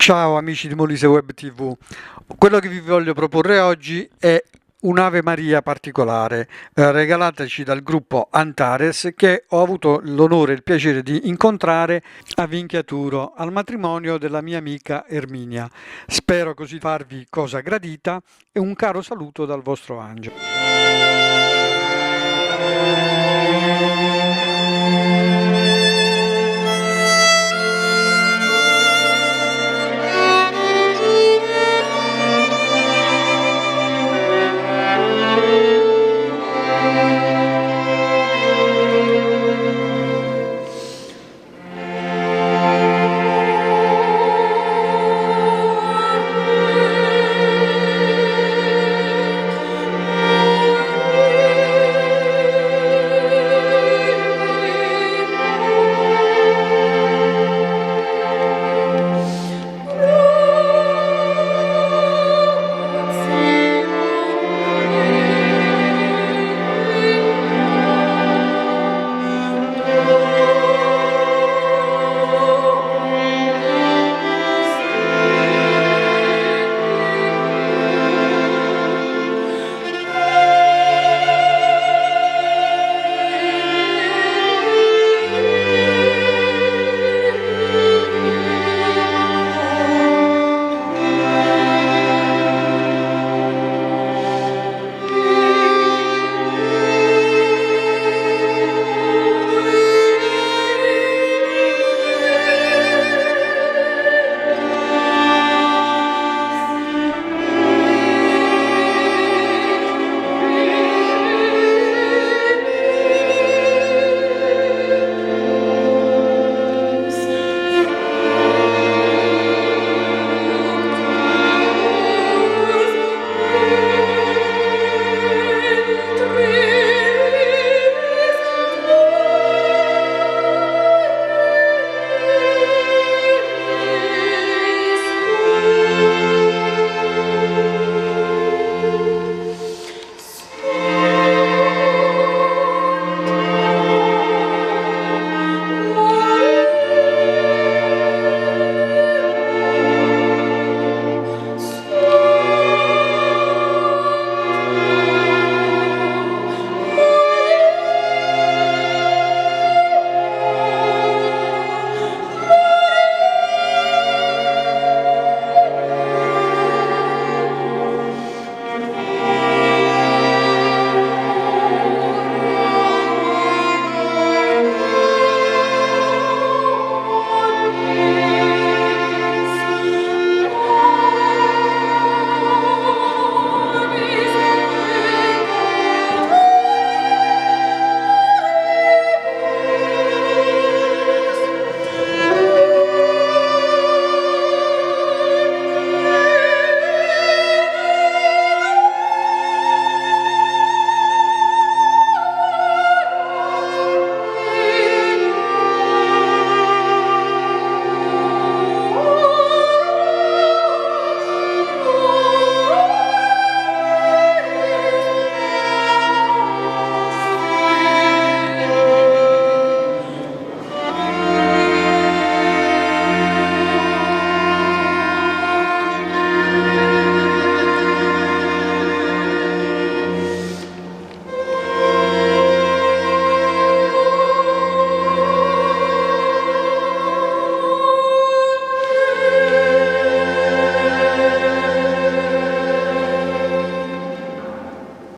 Ciao amici di Molise Web TV, quello che vi voglio proporre oggi è un'Ave Maria particolare, regalataci dal gruppo Antares, che ho avuto l'onore e il piacere di incontrare a Vinchiaturo al matrimonio della mia amica Erminia. Spero così farvi cosa gradita e un caro saluto dal vostro Angelo.